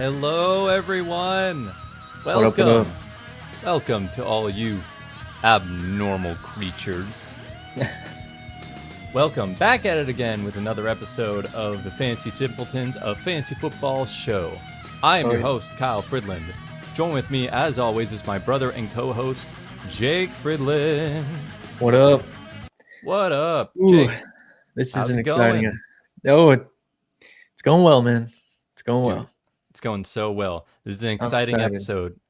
Hello, everyone. What up? Welcome to all you abnormal creatures. Welcome back at it again with another episode of the Fantasy Simpletons Fantasy Football Show. I am your host, Kyle Fridland. Join with me, as always, is my brother and co-host, Jake Fridland. What up? What up, Ooh, Jake? this how's is an it going? exciting. It's going well, man. It's going Dude, well. It's going so well. This is an exciting episode.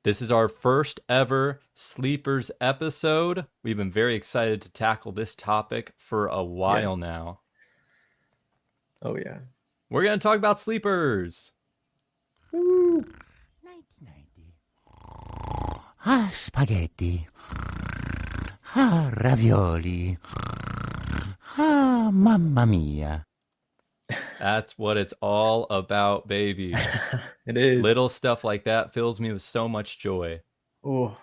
This is our first ever Sleepers episode. We've been very excited to tackle this topic for a while now. Oh, yeah. We're going to talk about sleepers. Woo. 1990. Spaghetti. Ravioli. Mamma mia. That's what it's all about, baby. It is. Little stuff like that fills me with so much joy. Oh.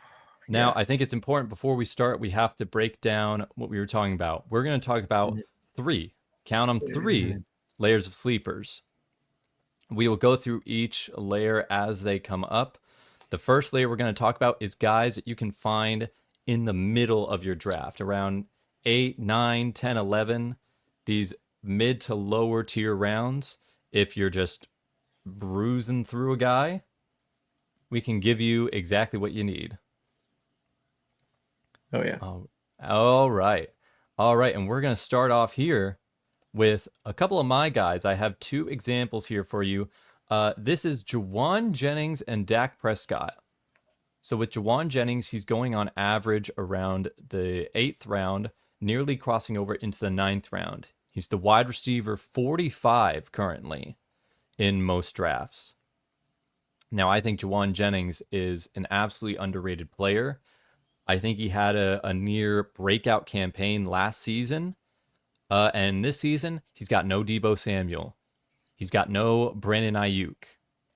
Now, I think it's important before we start, we have to break down what we were talking about. We're going to talk about three layers of sleepers. We will go through each layer as they come up. The first layer we're going to talk about is guys that you can find in the middle of your draft, around 8, 9, 10, 11. These mid to lower tier rounds. If you're just bruising through a guy, we can give you exactly what you need. Oh, yeah. All right. And we're going to start off here with a couple of my guys. I have two examples here for you. This is Jauan Jennings and Dak Prescott. So with Jauan Jennings, he's going on average around the 8th round, nearly crossing over into the 9th round. He's the wide receiver 45 currently in most drafts. Now, I think Jauan Jennings is an absolutely underrated player. I think he had a near breakout campaign last season. And this season, he's got no Deebo Samuel. He's got no Brandon Ayuk,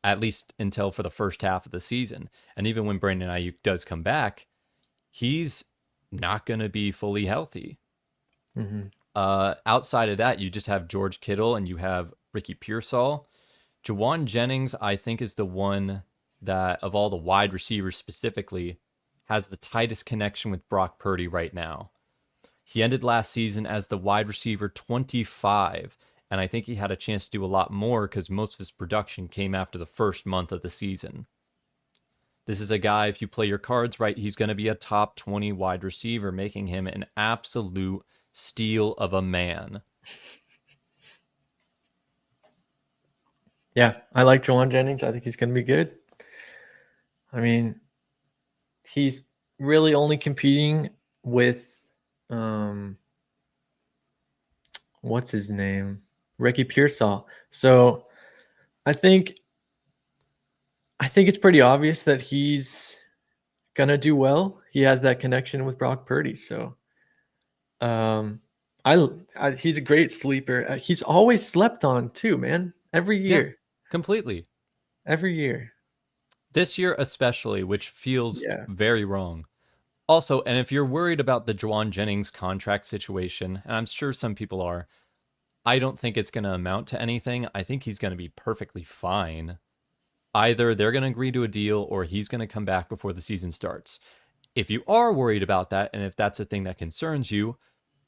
at least until for the first half of the season. And even when Brandon Ayuk does come back, he's not going to be fully healthy. Mm-hmm. Outside of that, you just have George Kittle and you have Ricky Pearsall. Jauan Jennings, I think, is the one that, of all the wide receivers specifically, has the tightest connection with Brock Purdy right now. He ended last season as the wide receiver 25, and I think he had a chance to do a lot more because most of his production came after the first month of the season. This is a guy, if you play your cards right, he's going to be a top 20 wide receiver, making him an absolute steal of a man. Yeah, I like Jauan Jennings. I think he's going to be good. I mean, he's really only competing with, what's his name? Ricky Pearsall. So I think it's pretty obvious that he's going to do well. He has that connection with Brock Purdy. So he's a great sleeper. He's always slept on too, man. Every year. Yeah, completely. Every year. This year especially, which feels very wrong. Also, and if you're worried about the Jauan Jennings contract situation, and I'm sure some people are, I don't think it's going to amount to anything. I think he's going to be perfectly fine. Either they're going to agree to a deal or he's going to come back before the season starts. If you are worried about that, and if that's a thing that concerns you,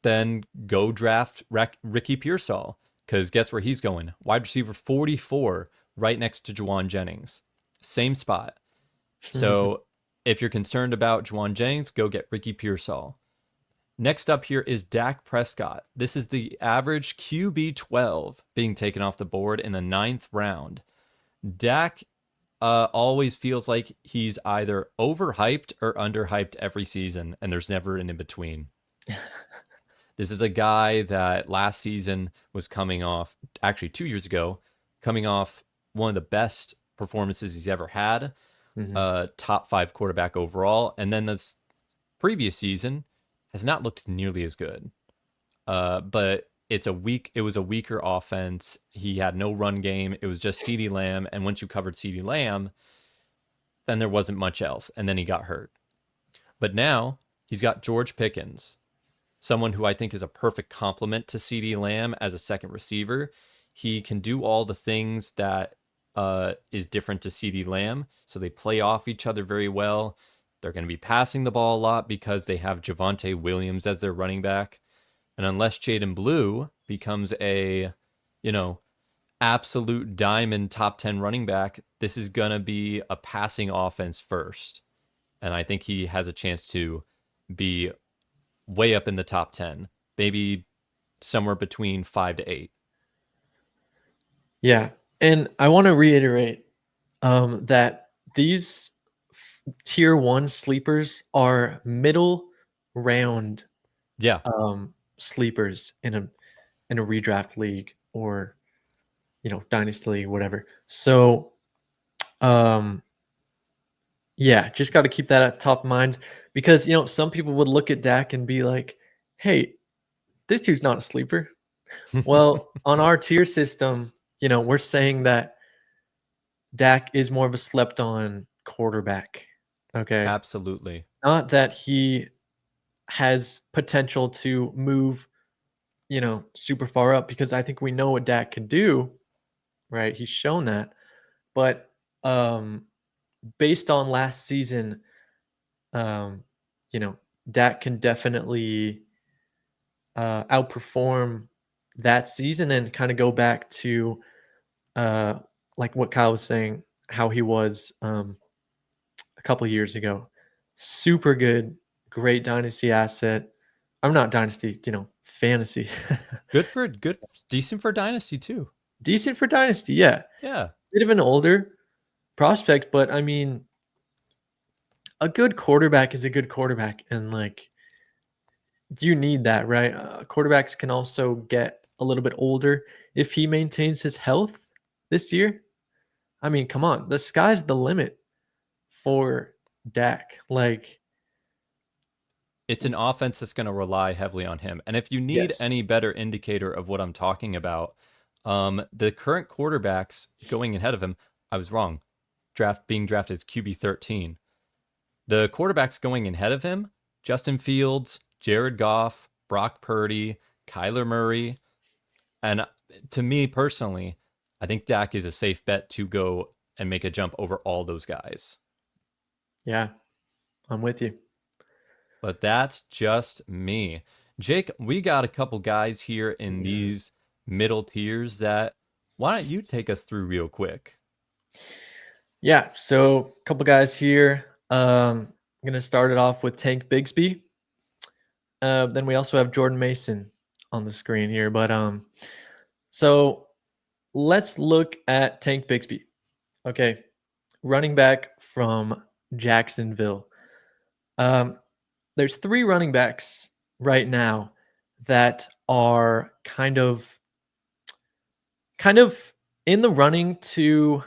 then go draft Ricky Pearsall. Because guess where he's going? Wide receiver 44, right next to Jauan Jennings. Same spot. So if you're concerned about Jauan Jennings, go get Ricky Pearsall. Next up here is Dak Prescott. This is the average QB 12 being taken off the board in the 9th round. Dak always feels like he's either overhyped or underhyped every season, and there's never an in-between. This is a guy that last season was coming off, actually 2 years ago, coming off one of the best performances he's ever had, top 5 quarterback overall, and then this previous season has not looked nearly as good. But it was a weaker offense. He had no run game. It was just CeeDee Lamb, and once you covered CeeDee Lamb, then there wasn't much else, and then he got hurt. But now he's got George Pickens, someone who I think is a perfect complement to CeeDee Lamb as a second receiver. He can do all the things that is different to CeeDee Lamb, so they play off each other very well. They're going to be passing the ball a lot because they have Javonte Williams as their running back. And unless Jaden Blue becomes a, absolute diamond top 10 running back, this is going to be a passing offense first. And I think he has a chance to be way up in the top 10, maybe somewhere between 5 to 8. Yeah. And I want to reiterate that these tier 1 sleepers are middle round sleepers in a redraft league or dynasty league, whatever. So just got to keep that at top of mind because some people would look at Dak and be like, hey, this dude's not a sleeper. Well, on our tier system, we're saying that Dak is more of a slept on quarterback. Okay. Absolutely. Not that he has potential to move, super far up, because I think we know what Dak can do, right? He's shown that. But based on last season, Dak can definitely outperform that season and kind of go back to like what Kyle was saying, how he was a couple of years ago. Super good, great dynasty asset. I'm not dynasty, fantasy. Decent for dynasty too. Decent for dynasty, yeah. Yeah. Bit of an older prospect, but I mean, a good quarterback is a good quarterback, and like you need that, right? Quarterbacks can also get a little bit older if he maintains his health this year. I mean, come on, the sky's the limit for Dak. Like, it's an offense that's going to rely heavily on him. And if you need any better indicator of what I'm talking about, the current quarterbacks going ahead of him, I was wrong. Being drafted as QB 13. The quarterbacks going ahead of him, Justin Fields, Jared Goff, Brock Purdy, Kyler Murray. And to me personally, I think Dak is a safe bet to go and make a jump over all those guys. Yeah, I'm with you. But that's just me. Jake, we got a couple guys here in these middle tiers that, why don't you take us through real quick? Yeah, so a couple guys here. I'm going to start it off with Tank Bigsby. Then we also have Jordan Mason on the screen here. But so let's look at Tank Bigsby. Okay, running back from Jacksonville. There's 3 running backs right now that are kind of in the running to,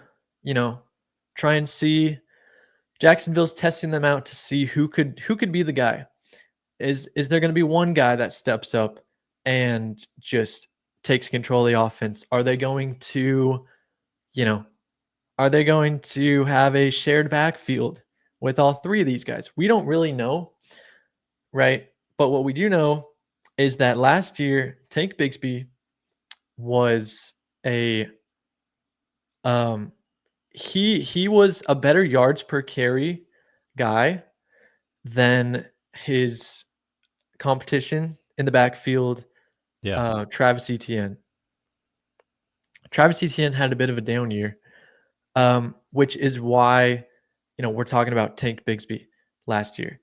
try and see. Jacksonville's testing them out to see who could be the guy. Is there going to be one guy that steps up and just takes control of the offense? Are they going to, have a shared backfield with all 3 of these guys? We don't really know, right? But what we do know is that last year, Tank Bigsby was he was a better yards per carry guy than his competition in the backfield. Travis Etienne. Travis Etienne had a bit of a down year, which is why we're talking about Tank Bigsby last year.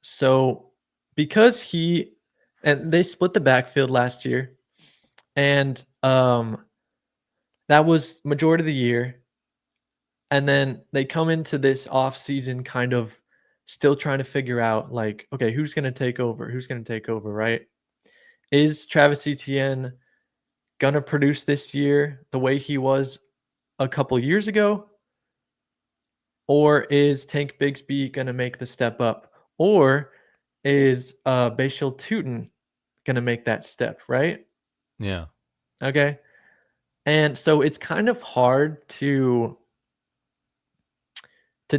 So because they split the backfield last year, and that was majority of the year. And then they come into this off season kind of still trying to figure out, like, okay, who's going to take over? Who's going to take over, right? Is Travis Etienne going to produce this year the way he was a couple years ago? Or is Tank Bigsby going to make the step up? Or is Bashil Tootin going to make that step, right? Yeah. Okay. And so it's kind of hard to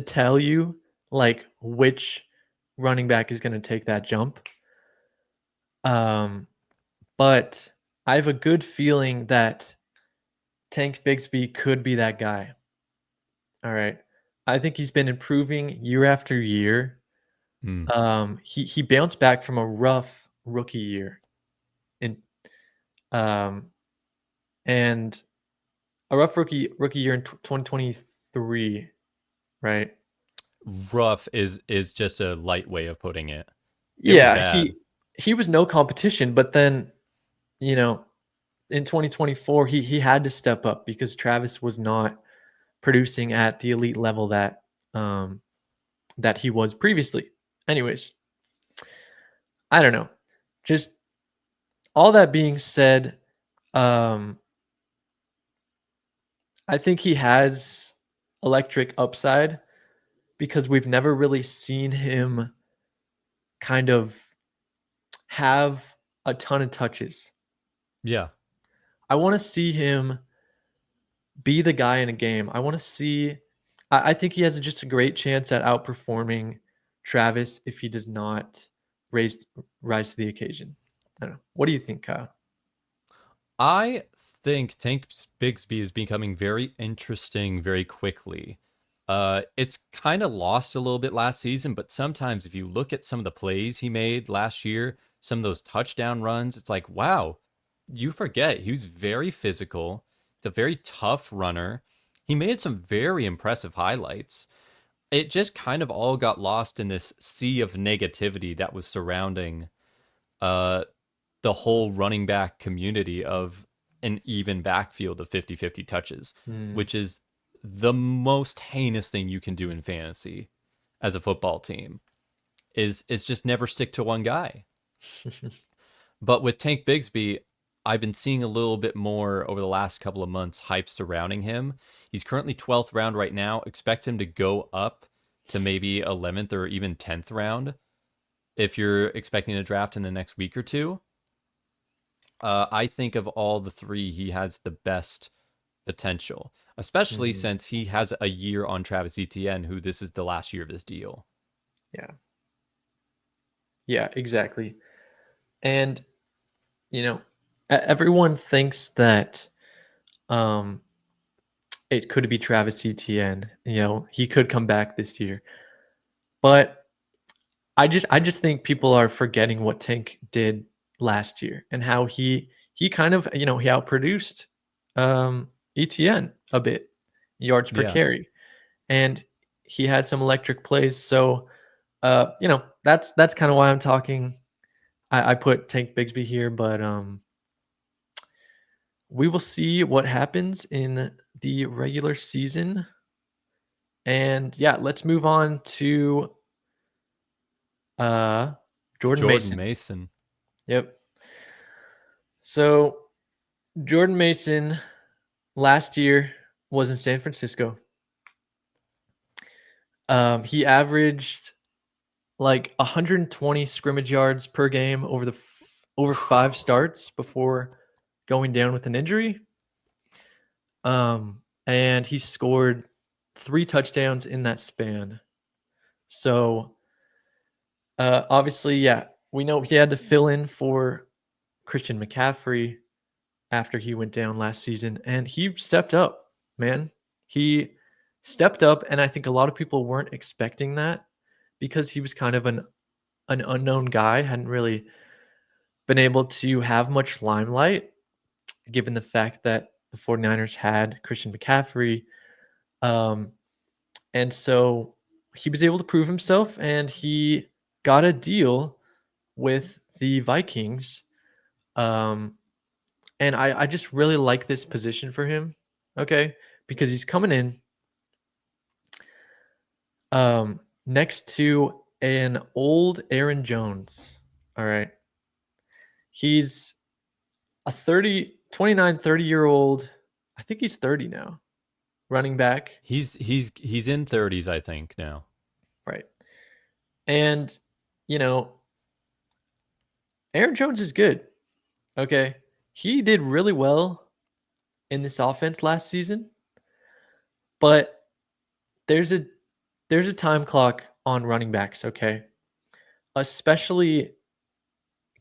tell you like which running back is going to take that jump. But I have a good feeling that Tank Bigsby could be that guy. All right. I think he's been improving year after year. He bounced back from a rough rookie year, and a rough rookie year in 2023, right? Rough is just a light way of putting it. It was Yeah, bad. he was no competition, but then, you know, in 2024 he had to step up because Travis was not producing at the elite level that that he was previously. Anyways, I don't know. Just all that being said, I think he has electric upside because we've never really seen him kind of have a ton of touches. Yeah. I want to see him be the guy in a game. I want to see. I think he has just a great chance at outperforming Travis if he does not rise to the occasion. I don't know. What do you think, Kyle? I think Tank Bigsby is becoming very interesting very quickly. It's kind of lost a little bit last season, but sometimes if you look at some of the plays he made last year, some of those touchdown runs, it's like, wow, you forget he was very physical. He's a very tough runner. He made some very impressive highlights. It just kind of all got lost in this sea of negativity that was surrounding uh, the whole running back community of an even backfield of 50-50 touches, which is the most heinous thing you can do in fantasy as a football team is just never stick to one guy. But with Tank Bigsby, I've been seeing a little bit more over the last couple of months hype surrounding him. He's currently 12th round right now. Expect him to go up to maybe 11th or even 10th round if you're expecting a draft in the next week or two. I think of all the three, he has the best potential, especially since he has a year on Travis Etienne, who this is the last year of his deal. Yeah. Yeah, exactly. And, you know, everyone thinks that it could be Travis Etienne. You know, he could come back this year. But I just think people are forgetting what Tank did last year and how he kind of, you know, he outproduced Etienne a bit, yards per Yeah. carry. And he had some electric plays. So you know, that's kind of why I'm talking. I put Tank Bigsby here, but we will see what happens in the regular season. And yeah, let's move on to Jordan Mason. Mason. Yep. So Jordan Mason last year was in San Francisco. He averaged like 120 scrimmage yards per game over 5 starts before going down with an injury. And he scored 3 touchdowns in that span. So obviously, yeah, we know he had to fill in for Christian McCaffrey after he went down last season, and he stepped up, man. He stepped up, and I think a lot of people weren't expecting that because he was kind of an unknown guy, hadn't really been able to have much limelight given the fact that the 49ers had Christian McCaffrey. And so he was able to prove himself, and he got a deal with the Vikings. And I just really like this position for him, okay? Because he's coming in next to an old Aaron Jones, all right? He's a 30-year-old, I think he's 30 now, running back. He's in 30s, I think, now. Right. And, you know, Aaron Jones is good, okay? He did really well in this offense last season, but there's a time clock on running backs, okay? Especially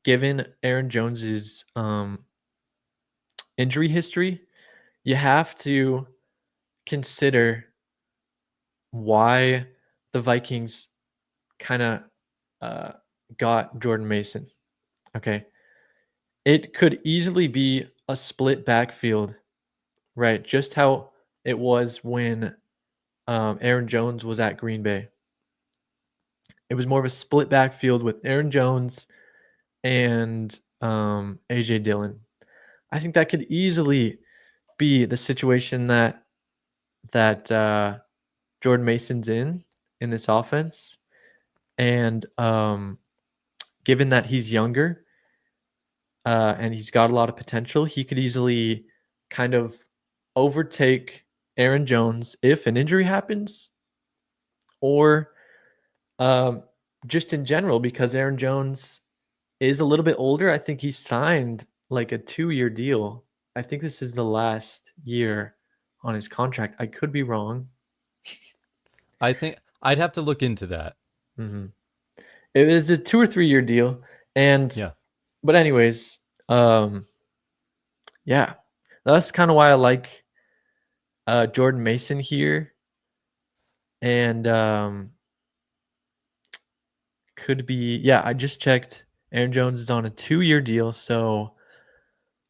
given Aaron Jones's injury history. you have to consider why the Vikings kind of got Jordan Mason. Okay. It could easily be a split backfield, right? Just how it was when Aaron Jones was at Green Bay. It was more of a split backfield with Aaron Jones and A.J. Dillon. I think that could easily be the situation that Jordan Mason's in this offense. And given that he's younger and he's got a lot of potential, he could easily kind of overtake Aaron Jones if an injury happens, or just in general, because Aaron Jones is a little bit older. I think he signed like a 2-year deal. I think this is the last year on his contract. I could be wrong. I think I'd have to look into that. Mm-hmm. It was a 2 or 3 year deal, and yeah. But anyways, yeah, that's kind of why I like Jordan Mason here, and could be, yeah. I just checked. Aaron Jones is on a 2-year deal, so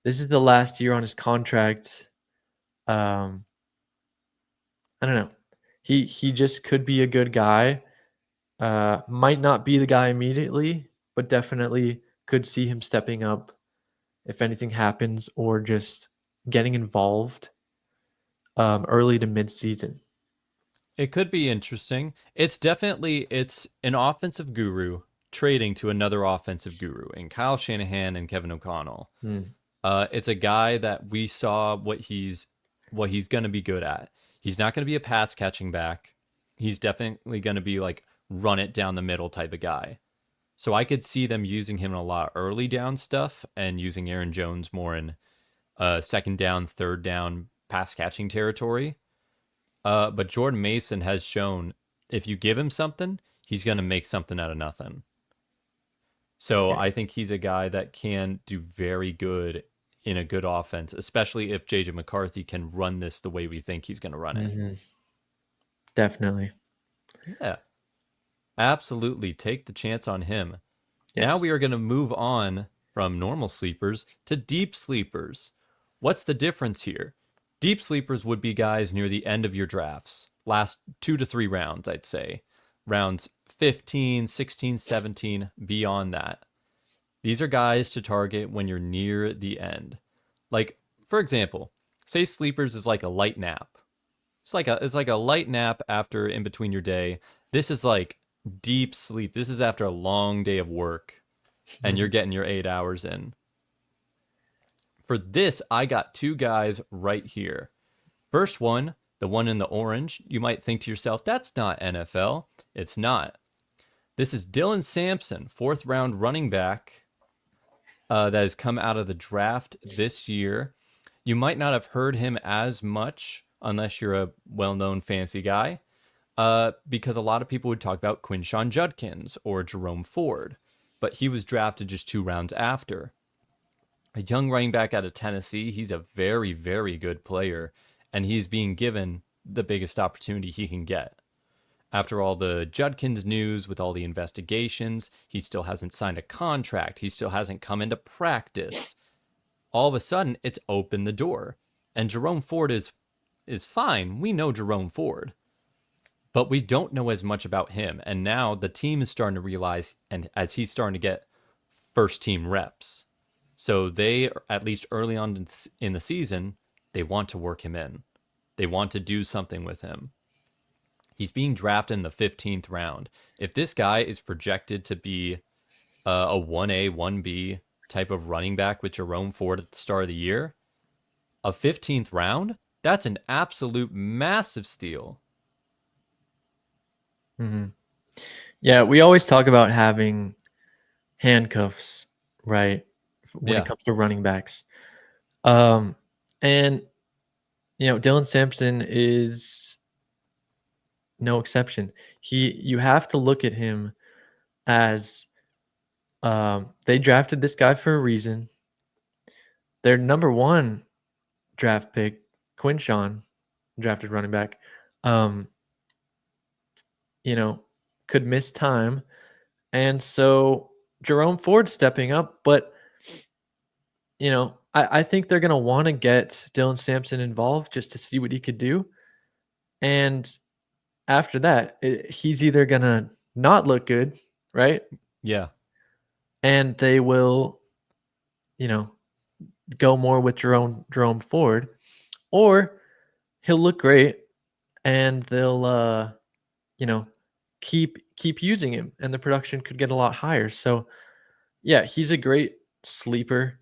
this is the last year on his contract. I don't know. He just could be a good guy. Might not be the guy immediately, but definitely could see him stepping up if anything happens, or just getting involved early to mid-season. It could be interesting. It's an offensive guru trading to another offensive guru in Kyle Shanahan and Kevin O'Connell. It's a guy that we saw what he's going to be good at. He's not going to be a pass catching back. He's definitely going to be like run it down the middle type of guy. So I could see them using him in a lot of early down stuff and using Aaron Jones more in second down, third down pass catching territory. But Jordan Mason has shown if you give him something, he's going to make something out of nothing. So I think he's a guy that can do very good in a good offense, especially if JJ McCarthy can run this the way we think he's going to run it. Definitely. Yeah. Absolutely. Take the chance on him. Yes. Now we are going to move on from normal sleepers to deep sleepers. What's the difference here? Deep sleepers would be guys near the end of your drafts. Last 2 to 3 rounds, I'd say. Rounds 15, 16, 17, beyond that. These are guys to target when you're near the end. Like, for example, say sleepers is like a light nap. It's like a light nap after in between your day. This is like deep sleep. This is after a long day of work and you're getting your 8 hours in. For this, I got 2 guys right here. First one, the one in the orange, you might think to yourself, that's not NFL. It's not. This is Dylan Sampson, 4th round running back that has come out of the draft this year. You might not have heard him as much unless you're a well-known fantasy guy, because a lot of people would talk about Quinshon Judkins or Jerome Ford, but he was drafted just 2 rounds after. A young running back out of Tennessee. He's a very, very good player, and he's being given the biggest opportunity he can get. After all the Judkins news with all the investigations, he still hasn't signed a contract. He still hasn't come into practice. All of a sudden, it's opened the door. And Jerome Ford is fine. We know Jerome Ford. But we don't know as much about him. And now the team is starting to realize, and as he's starting to get first team reps. So they, at least early on in the season, they want to work him in. They want to do something with him. He's being drafted in the 15th round. If this guy is projected to be a 1A, 1B type of running back with Jerome Ford at the start of the year, a 15th round, that's an absolute massive steal. Yeah, we always talk about having handcuffs, right? When it comes to running backs. And, Dylan Sampson is no exception. You have to look at him as they drafted this guy for a reason. Their number 1 draft pick Quinshawn, drafted running back, could miss time. And so Jerome Ford stepping up, but I think they're going to want to get Dylan Sampson involved just to see what he could do. And after that, he's either going to not look good, right? Yeah. And they will, go more with Jerome Ford, or he'll look great and they'll, keep using him and the production could get a lot higher. So yeah, he's a great sleeper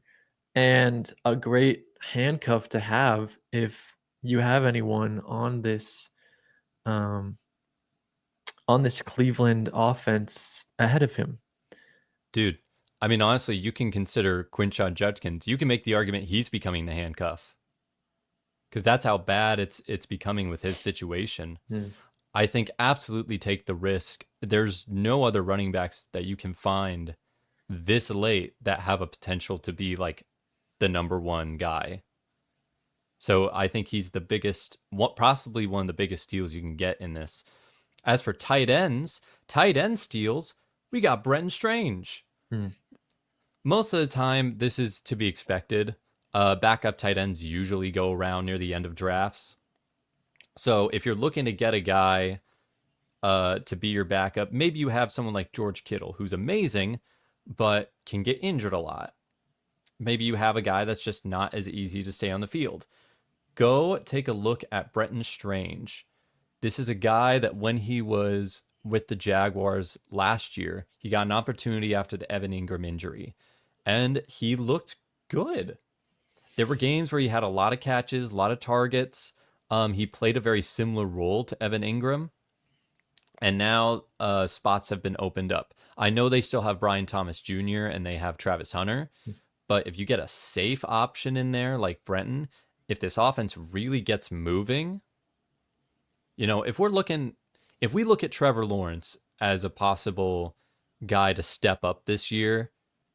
and a great handcuff to have if you have anyone on this Cleveland offense ahead of him. Dude, I mean, honestly, you can consider Quinshawn Judkins. You can make the argument he's becoming the handcuff because that's how bad it's becoming with his situation. I think absolutely take the risk. There's no other running backs that you can find this late that have a potential to be like the number one guy. So I think he's the biggest, possibly one of the biggest steals you can get in this. As for tight end steals, we got Brenton Strange. Most of the time, this is to be expected. Backup tight ends usually go around near the end of drafts. So if you're looking to get a guy to be your backup, maybe you have someone like George Kittle, who's amazing, but can get injured a lot. Maybe you have a guy that's just not as easy to stay on the field. Go take a look at Brenton Strange. This is a guy that when he was with the Jaguars last year, he got an opportunity after the Evan Ingram injury, and he looked good. There were games where he had a lot of catches, a lot of targets. He played a very similar role to Evan Ingram, and now spots have been opened up. I know they still have Brian Thomas Jr. and they have Travis Hunter, but if you get a safe option in there like Brenton, if this offense really gets moving, if we look at Trevor Lawrence as a possible guy to step up this year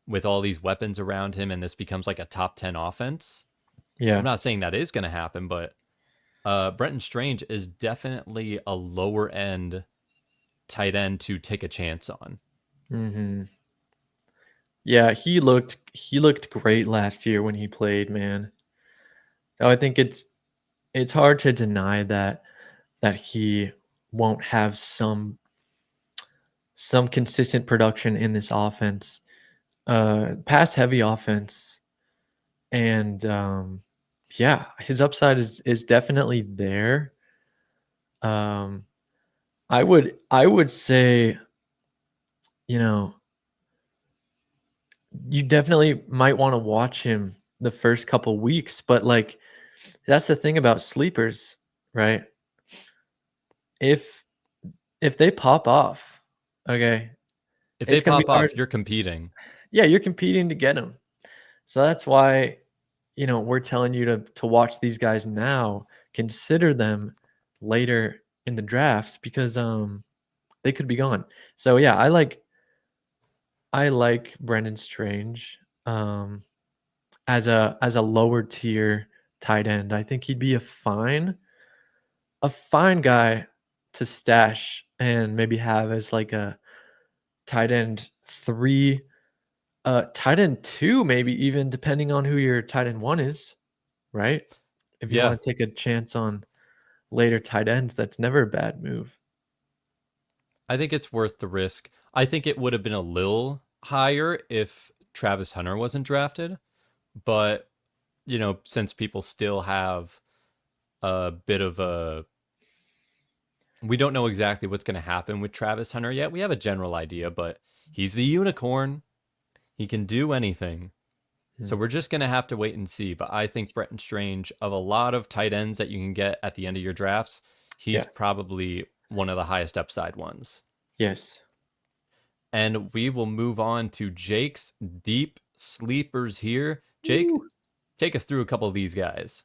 with all these weapons around him and this becomes like a top 10 offense. Yeah. I'm not saying that is going to happen, but Brenton Strange is definitely a lower end tight end to take a chance on. Yeah, he looked great last year when he played, man. So I think it's hard to deny that he won't have some consistent production in this offense. Pass heavy offense. And yeah, his upside is definitely there. I would say, you definitely might want to watch him the first couple weeks, but like that's the thing about sleepers, right? If they pop off, okay. If they pop off, you're competing. Yeah, you're competing to get them. So that's why, we're telling you to watch these guys now, consider them later in the drafts because they could be gone. So yeah, I like Brenton Strange as a lower tier tight end. I think he'd be a fine guy to stash and maybe have as like a tight end 3, tight end 2, maybe even depending on who your tight end 1 is, right? If you want to take a chance on later tight ends, that's never a bad move. I think it's worth the risk. I think it would have been a little higher if Travis Hunter wasn't drafted, but since people still have a bit of we don't know exactly what's going to happen with Travis Hunter yet. We have a general idea, but he's the unicorn. He can do anything. So we're just going to have to wait and see. But I think Brenton Strange, of a lot of tight ends that you can get at the end of your drafts, he's probably one of the highest upside ones. Yes. And we will move on to Jake's deep sleepers here. Jake, take us through a couple of these guys.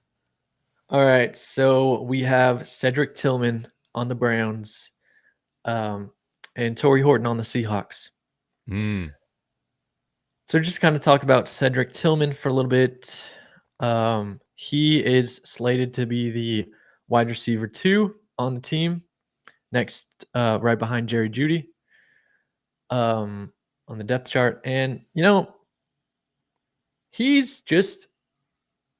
All right. So we have Cedric Tillman on the Browns and Tory Horton on the Seahawks. So just kind of talk about Cedric Tillman for a little bit. He is slated to be the wide receiver 2 on the team, next, right behind Jerry Jeudy, on the depth chart. And, he's just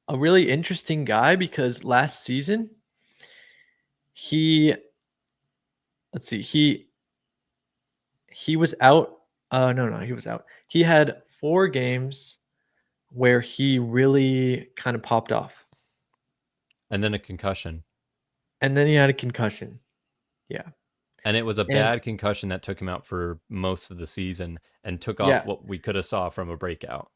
a really interesting guy because last season, he was out. No, he was out. He had 4 games where he really kind of popped off. And then a concussion. And then he had a concussion. Yeah. And it was a bad concussion that took him out for most of the season and took off what we could have saw from a breakout.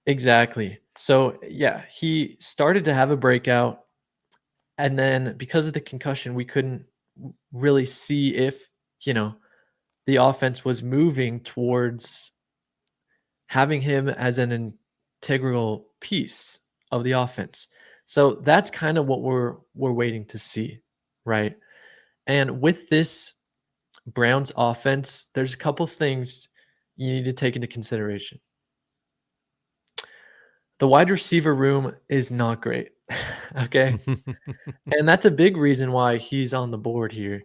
Exactly. So, yeah, he started to have a breakout. And then because of the concussion, we couldn't really see if, the offense was moving towards having him as an integral piece of the offense. So that's kind of what we're waiting to see, right? And with this Browns offense, there's a couple things you need to take into consideration. The wide receiver room is not great. Okay. And that's a big reason why he's on the board here.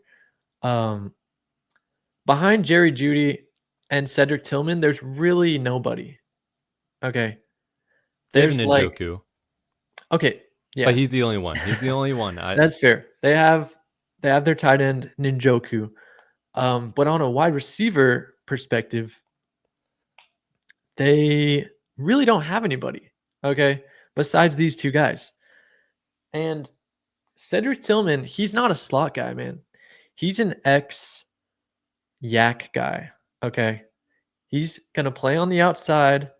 Behind Jerry Jeudy and Cedric Tillman, there's really nobody. Okay. There's There's Njoku. Okay. Yeah. But he's the only one. He's the only one. That's fair. They have their tight end Njoku. But on a wide receiver perspective, they really don't have anybody, okay, besides these 2 guys. And Cedric Tillman, he's not a slot guy, man. He's an yak guy, okay? He's going to play on the outside,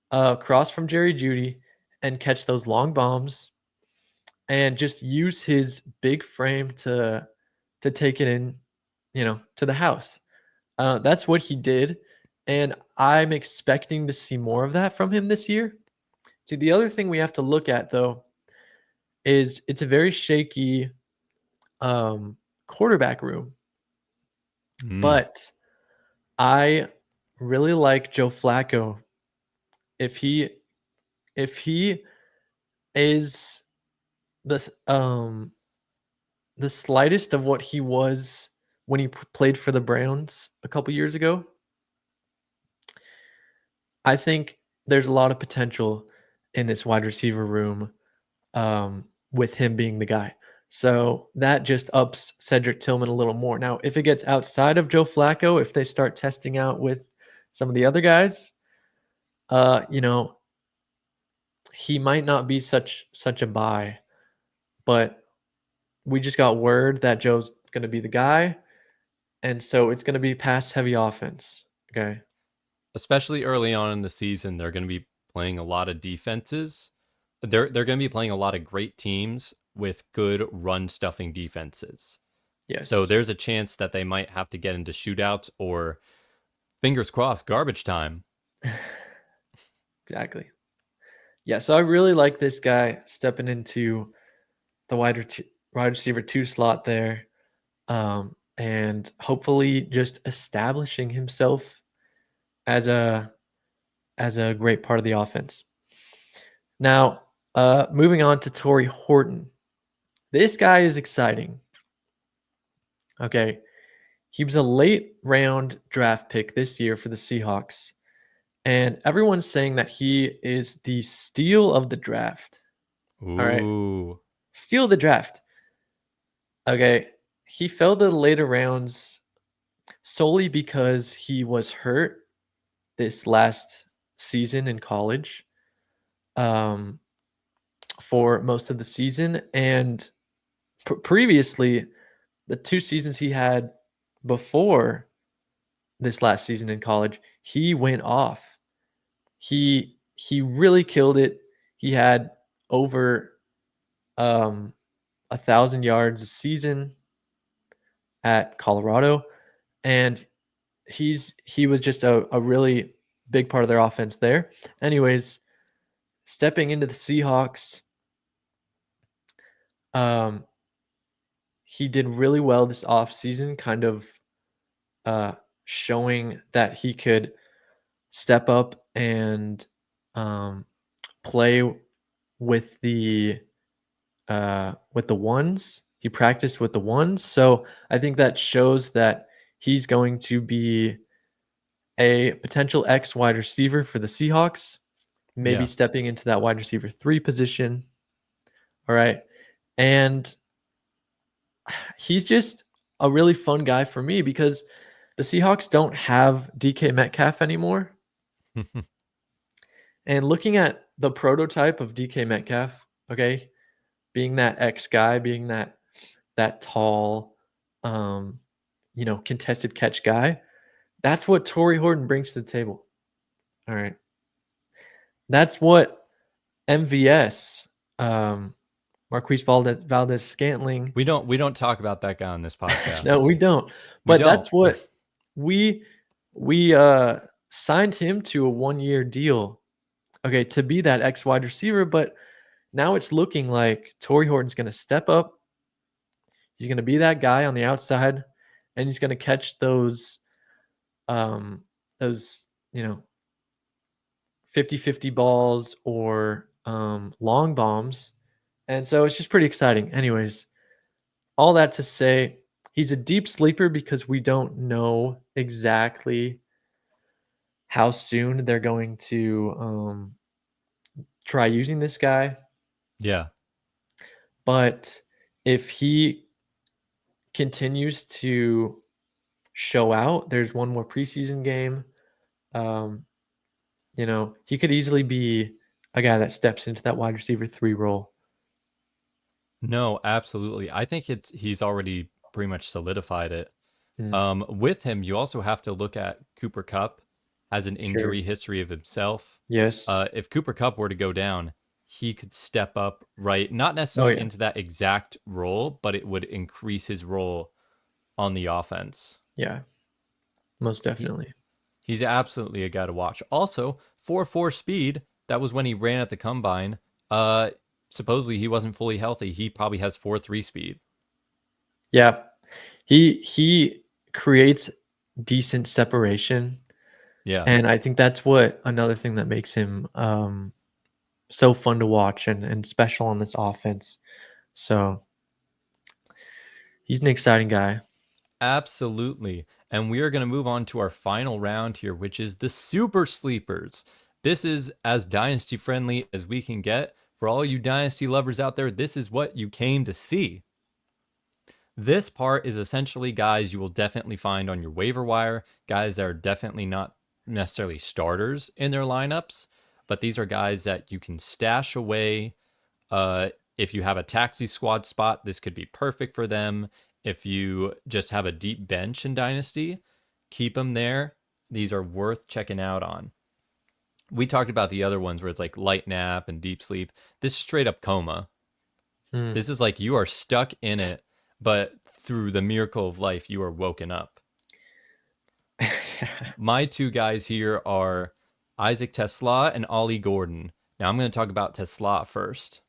across from Jerry Jeudy, and catch those long bombs and just use his big frame to take it in, to the house. That's what he did, and I'm expecting to see more of that from him this year. See, the other thing we have to look at, though, is it's a very shaky quarterback room. But I really like Joe Flacco. If he is the slightest of what he was when he played for the Browns a couple years ago, I think there's a lot of potential in this wide receiver room, with him being the guy. So that just ups Cedric Tillman a little more. Now, if it gets outside of Joe Flacco, if they start testing out with some of the other guys, he might not be such a buy. But we just got word that Joe's going to be the guy, and so it's going to be pass-heavy offense, okay? Especially early on in the season, they're going to be playing a lot of defenses. They're going to be playing a lot of great teams with good run-stuffing defenses. Yes. So there's a chance that they might have to get into shootouts or, fingers crossed, garbage time. Exactly. Yeah, so I really like this guy stepping into the wide receiver 2 slot there, and hopefully just establishing himself as a great part of the offense. Now, moving on to Tory Horton. This guy is exciting. Okay. He was a late round draft pick this year for the Seahawks. And everyone's saying that he is the steal of the draft. Ooh. All right. Steal of the draft. Okay. He fell to the later rounds solely because he was hurt this last season in college, for most of the season. And previously, the 2 seasons he had before this last season in college, he went off. He really killed it. He had over 1,000 yards a season at Colorado, and he was just a really big part of their offense there. Anyways, stepping into the Seahawks, he did really well this offseason, kind of showing that he could step up and play with the ones. He practiced with the ones. So I think that shows that he's going to be a potential X wide receiver for the Seahawks, maybe stepping into that wide receiver 3 position. All right. And he's just a really fun guy for me because the Seahawks don't have DK Metcalf anymore. And looking at the prototype of DK Metcalf, okay, being that X guy, being that tall, contested catch guy, that's what Tory Horton brings to the table. All right. That's what MVS, Marquise Valdez Scantling. We don't talk about that guy on this podcast. No, we don't. But that's what we signed him to a 1-year deal. Okay, to be that X wide receiver, but now it's looking like Tory Horton's going to step up. He's going to be that guy on the outside, and he's going to catch those 50-50 balls or long bombs. And so it's just pretty exciting. Anyways, all that to say, he's a deep sleeper because we don't know exactly how soon they're going to try using this guy. Yeah. But if he continues to show out, there's one more preseason game. He could easily be a guy that steps into that wide receiver 3 role. No, absolutely. I think he's already pretty much solidified it. With him, you also have to look at Cooper Kupp has an injury history of himself. Yes. If Cooper Kupp were to go down, he could step up, right? Not necessarily into that exact role, but it would increase his role on the offense. Yeah, most definitely. He's absolutely a guy to watch. Also, 4.4 speed. That was when he ran at the combine. Supposedly he wasn't fully healthy. He probably has 4.3 speed. Yeah, he creates decent separation. Yeah, and I think that's what another thing that makes him so fun to watch and special on this offense. So he's an exciting guy. Absolutely. And we are going to move on to our final round here, which is the Super Sleepers. This is as dynasty friendly as we can get. For all you dynasty lovers out there, this is what you came to see. This part is essentially guys you will definitely find on your waiver wire, guys that are definitely not necessarily starters in their lineups, but these are guys that you can stash away. If you have a taxi squad spot, this could be perfect for them. If you just have a deep bench in Dynasty, keep them there. These are worth checking out on. We talked about the other ones where it's like light nap and deep sleep. This is straight up coma. This is like you are stuck in it, but through the miracle of life, you are woken up. My two guys here are Isaac TeSlaa and Ollie Gordon. Now I'm going to talk about TeSlaa first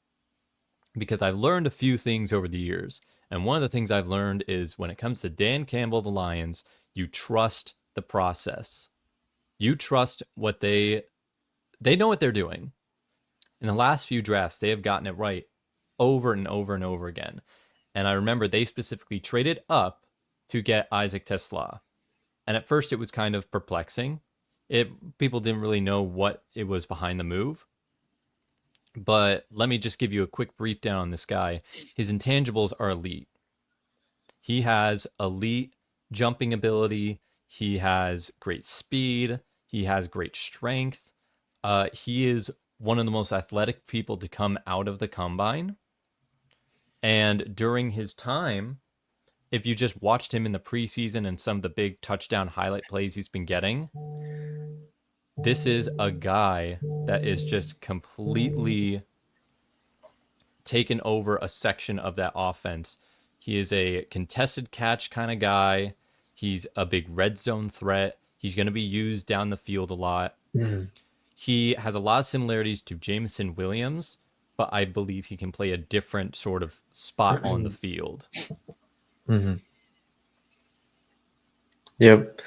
because I've learned a few things over the years. And one of the things I've learned is when it comes to Dan Campbell, the Lions, you trust the process. You trust what they know what they're doing. In the last few drafts, they have gotten it right over and over and over again. And I remember they specifically traded up to get Isaac TeSlaa. And at first it was kind of perplexing. People didn't really know what it was behind the move. But let me just give you a quick brief down on this guy. His intangibles are elite. He has elite jumping ability. He has great speed. He has great strength. He is one of the most athletic people to come out of the combine. And during his time, if you just watched him in the preseason and some of the big touchdown highlight plays he's been getting, this is a guy that is just completely taken over a section of that offense. He is a contested catch kind of guy. He's a big red zone threat. He's going to be used down the field a lot. He has a lot of similarities to Jameson Williams, but I believe he can play a different sort of spot on the field. Yep.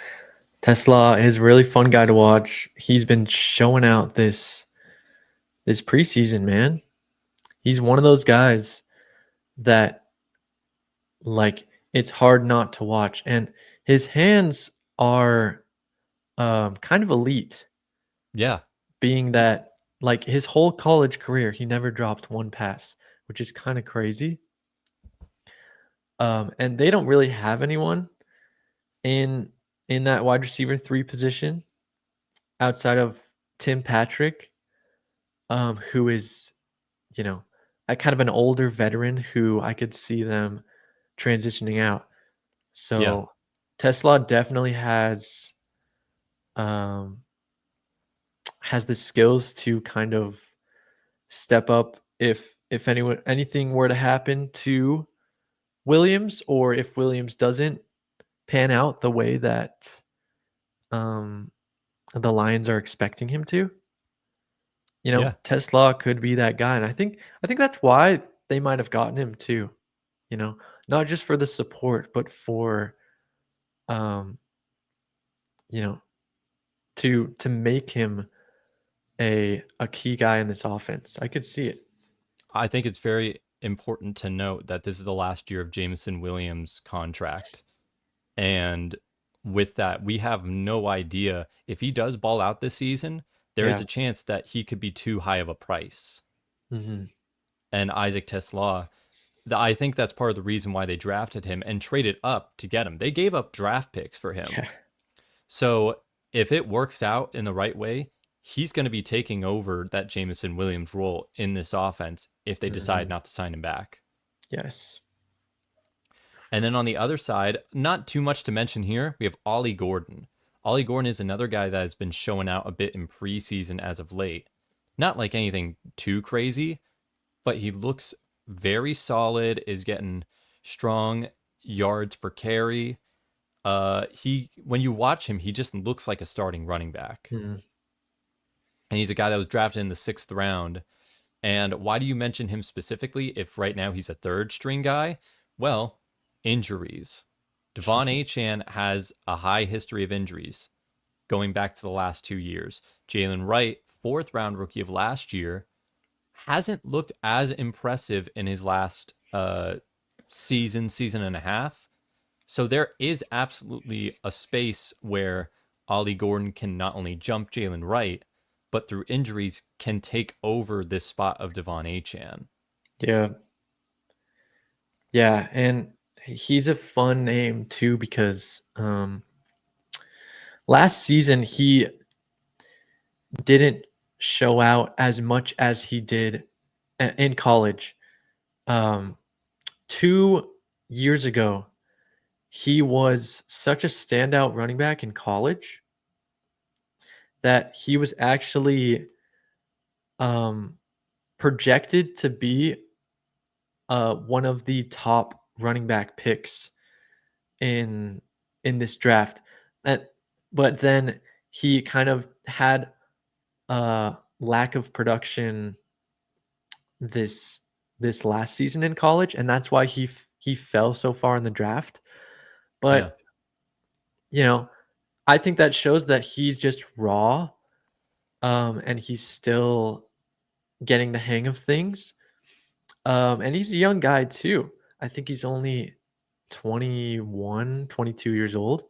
TeSlaa is a really fun guy to watch. He's been showing out this preseason, man. He's one of those guys that, like, it's hard not to watch, and his hands are kind of elite, Yeah. being that, like, his whole college career, he never dropped one pass, which is kind of crazy. And they don't really have anyone in that wide receiver 3 position outside of Tim Patrick, who is, you know, a kind of an older veteran who I could see them transitioning out. Yeah. So TeSlaa definitely um has the skills to kind of step up if anything were to happen to Williams, or if Williams doesn't pan out the way that um the Lions are expecting him to. Yeah. TeSlaa could be that guy, and I think that's why they might have gotten him too. Not just for the support, but for um, you know, to make him a key guy in this offense. I could see it. I think it's very important to note that this is the last year of Jameson Williams' contract. And with that, we have no idea if he does ball out this season, there is Yeah. a chance that he could be too high of a price. Hmm. And Isaac TeSlaa, I think that's part of the reason why they drafted him and traded up to get him. They gave up draft picks for him. Yeah. So if it works out in the right way, he's going to be taking over that Jameson Williams role in this offense if they decide Hmm. not to sign him back. Yes. And then on the other side, not too much to mention here, we have Ollie Gordon. Ollie Gordon is another guy that has been showing out a bit in preseason as of late. Not like anything too crazy, but he looks very solid, is getting strong yards per carry. When you watch him, he just looks like a starting running back. Hmm. And he's a guy that was drafted in the 6th round. And why do you mention him specifically if right now he's a third string guy? Well, injuries. Devon Achane has a high history of injuries going back to the last 2 years. Jalen Wright, 4th round rookie of last year, hasn't looked as impressive in his last season and a half. So there is absolutely a space where Ollie Gordon can not only jump Jalen Wright, but through injuries can take over this spot of Devon Achane. Yeah. Yeah, and he's a fun name too because last season he didn't show out as much as he did in college. 2 years ago, he was such a standout running back in college that he was actually projected to be one of the top running back picks in this draft. And, but then he kind of had a lack of production this last season in college, and that's why he fell so far in the draft. But I think that shows that he's just raw, and he's still getting the hang of things. And he's a young guy too. I think he's only 21, 22 years old.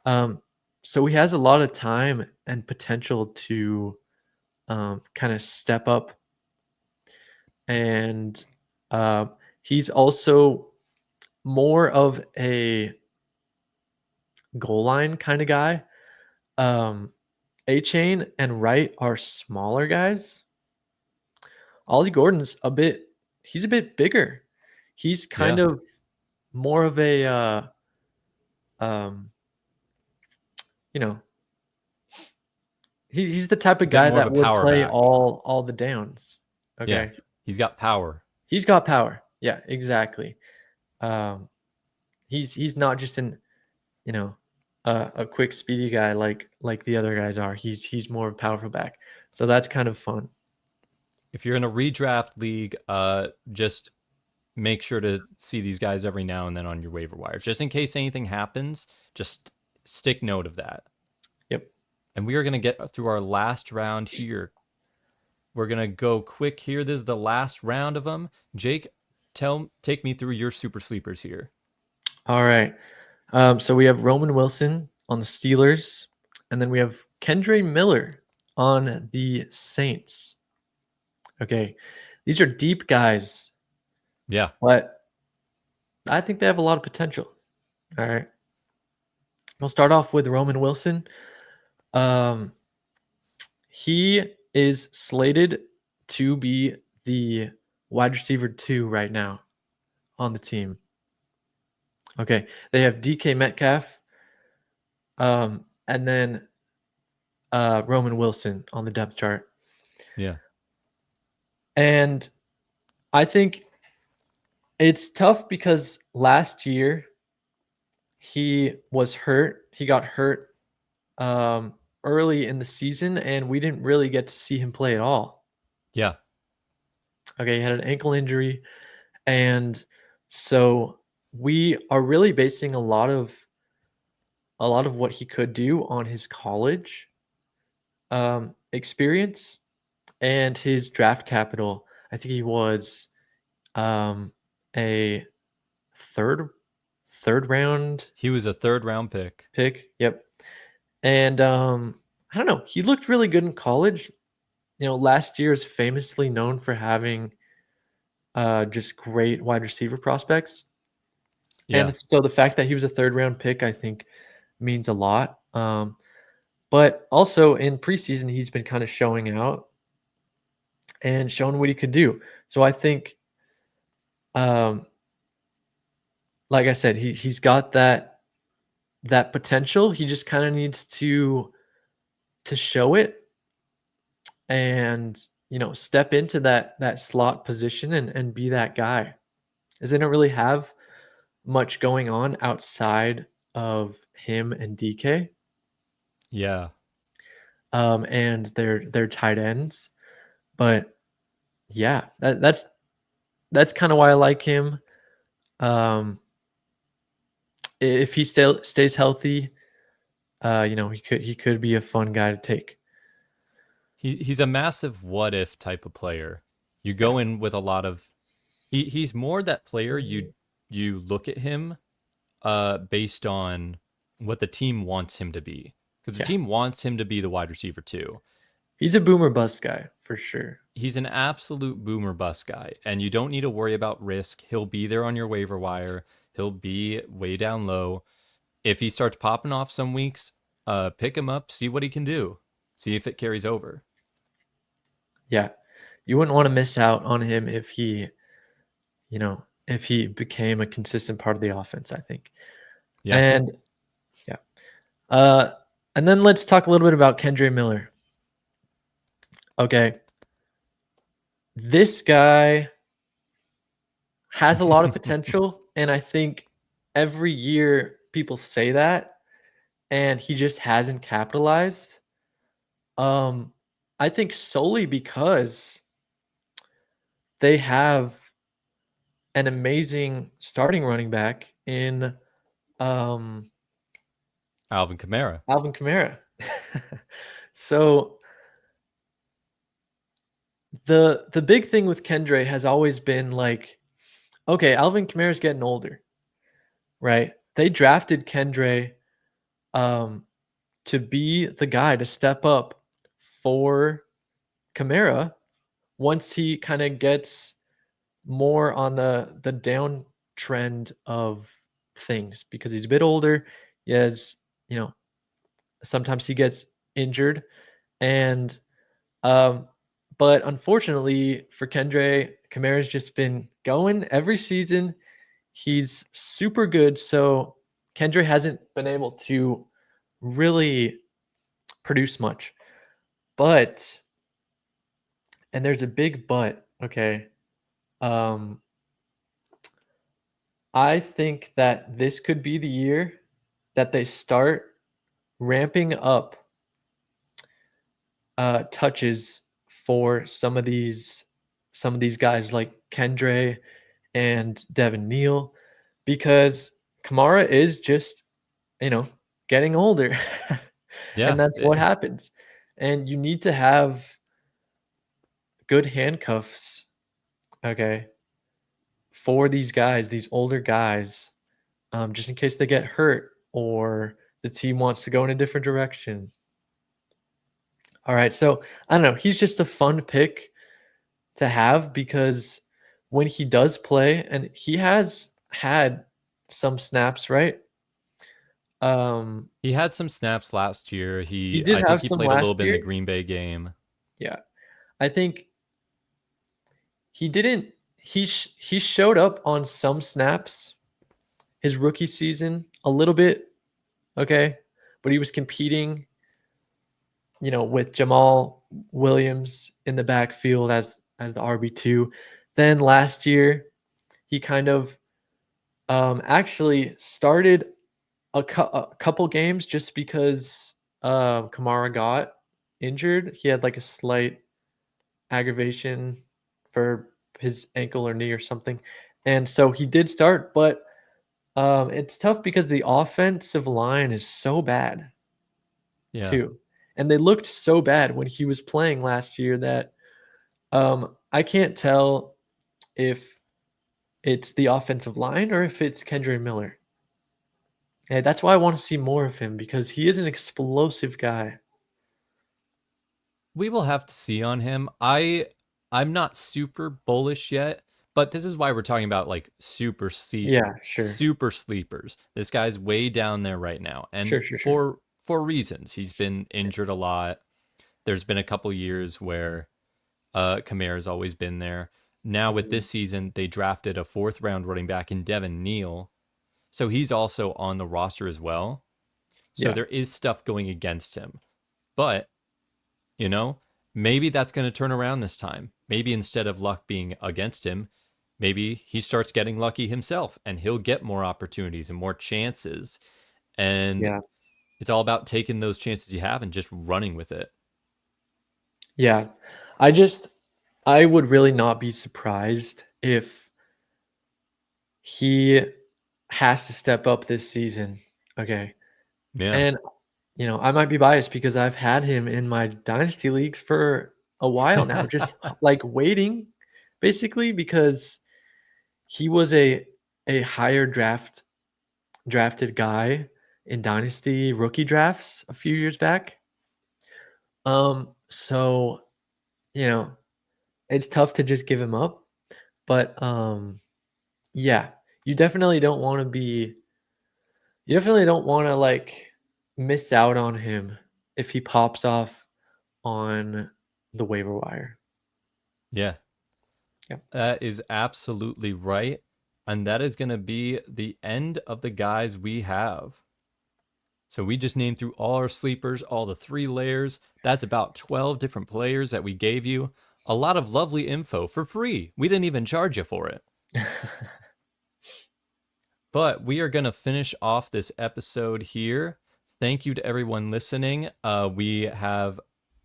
So he has a lot of time and potential to kind of step up. And he's also more of a goal line kind of guy. Achane and Wright are smaller guys. Ollie Gordon's he's a bit bigger. He's kind Yeah. of more of a um you know he's the type A of bit guy more of that a would power play back. all the downs. Yeah. Okay. He's got power. He's got power. Yeah, exactly. Um he's not just you know a quick speedy guy like the other guys are. He's more of a powerful back. So that's kind of fun. If you're in a redraft league, just make sure to see these guys every now and then on your waiver wire. Just in case anything happens, just stick note of that. Yep. And we are going to get through our last round here. We're going to go quick here. This is the last round of them. Jake, take me through your super sleepers here. All right. So we have Roman Wilson on the Steelers, and then we have Kendre Miller on the Saints. Okay. These are deep guys. Yeah. But I think they have a lot of potential. All right. We'll start off with Roman Wilson. He is slated to be the wide receiver 2 right now on the team. Okay. They have DK Metcalf, and then Roman Wilson on the depth chart. Yeah. And I think it's tough because last year he was hurt. He got hurt early in the season, and we didn't really get to see him play at all. Yeah. Okay, he had an ankle injury, and so we are really basing a lot of what he could do on his college experience and his draft capital. I think he was a third round. He was a 3rd round pick. Yep. And I don't know. He looked really good in college. You know, last year is famously known for having just great wide receiver prospects. Yeah. And so the fact that he was a 3rd round pick, I think, means a lot. But also in preseason, he's been kind of showing out and showing what he could do. So I think, like I said, he's got that potential. He just kind of needs to show it and, you know, step into that slot position and be that guy. As they don't really have much going on outside of him and DK. Yeah. And their tight ends. But yeah, that's kind of why I like him. If he stays healthy, you know, he could be a fun guy to take. He's a massive what if type of player. You go in with a lot of he's more that player you look at him based on what the team wants him to be. Because the team wants him to be the wide receiver 2. He's a boomer bust guy for sure. He's an absolute boomer bust guy, and you don't need to worry about risk. He'll be there on your waiver wire. He'll be way down low. If he starts popping off some weeks, pick him up, see what he can do, see if it carries over. Yeah, you wouldn't want to miss out on him if he, you know, if he became a consistent part of the offense, I think. Yeah. And and then let's talk a little bit about Kendre Miller. Okay. This guy has a lot of potential, and I think every year people say that, and he just hasn't capitalized. I think solely because they have an amazing starting running back in Alvin Kamara. So the big thing with Kendre has always been like, okay, Alvin Kamara's getting older, right? They drafted Kendre to be the guy to step up for Kamara once he kind of gets more on the downtrend of things, because he's a bit older. He has, you know, sometimes he gets injured, and but unfortunately for Kendre, Kamara's just been going every season. He's super good, so Kendre hasn't been able to really produce much. But, and there's a big but, okay. I think that this could be the year that they start ramping up touches for some of these guys like Kendre and Devin Neal, because Kamara is just, you know, getting older. Yeah. And that's what happens. And you need to have good handcuffs, okay, for these guys, these older guys, just in case they get hurt or the team wants to go in a different direction. All right, so I don't know. He's just a fun pick to have because when he does play, and he has had some snaps, right? He had some snaps last year. He did I think have he some played a little last bit in the year. Green Bay game. Yeah, I think he didn't. He showed up on some snaps his rookie season a little bit, okay, but he was competing, with Jamal Williams in the backfield as the RB2. Then last year, he kind of actually started a couple games just because Kamara got injured. He had like a slight aggravation for his ankle or knee or something. And so he did start, but it's tough because the offensive line is so bad too. And they looked so bad when he was playing last year that I can't tell if it's the offensive line or if it's Kendre Miller. And that's why I want to see more of him because he is an explosive guy. We will have to see on him. I'm not super bullish yet, but this is why we're talking about like super sleepers. This guy's way down there right now, and Sure. for reasons. He's been injured a lot. There's been a couple years where Kamara's always been there. Now with this season, they drafted a 4th round running back in Devin Neal, so he's also on the roster as well. So there is stuff going against him, but maybe that's going to turn around this time. Maybe instead of luck being against him, maybe he starts getting lucky himself and he'll get more opportunities and more chances. And it's all about taking those chances you have and just running with it. Yeah. I would really not be surprised if he has to step up this season. Okay. Yeah. And I might be biased because I've had him in my dynasty leagues for a while now, just like waiting basically because he was a higher drafted guy in dynasty rookie drafts a few years back. So, it's tough to just give him up, but yeah, you definitely don't want to like miss out on him if he pops off on the waiver wire. Yeah. That is absolutely right. And that is going to be the end of the guys we have. So we just named through all our sleepers, all the 3 layers. That's about 12 different players that we gave you. A lot of lovely info for free. We didn't even charge you for it. But we are going to finish off this episode here. Thank you to everyone listening. We have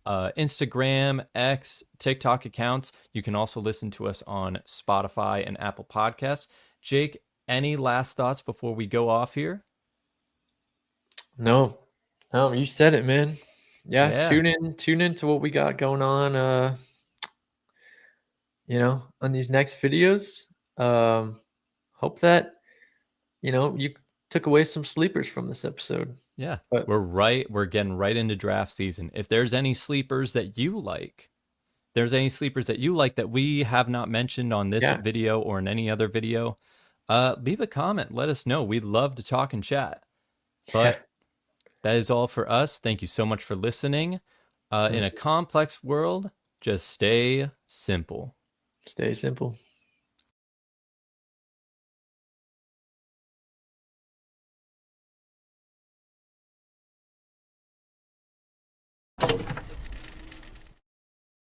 Instagram, X, TikTok accounts. You can also listen to us on Spotify and Apple Podcasts. Jake, any last thoughts before we go off here? No, you said it, man. Yeah. Tune in to what we got going on. On these next videos. Hope that you took away some sleepers from this episode. Yeah, but we're getting right into draft season. If there's any sleepers that you like, that we have not mentioned on this video or in any other video, leave a comment. Let us know. We'd love to talk and chat. But that is all for us. Thank you so much for listening. In a complex world, just stay simple. Stay simple.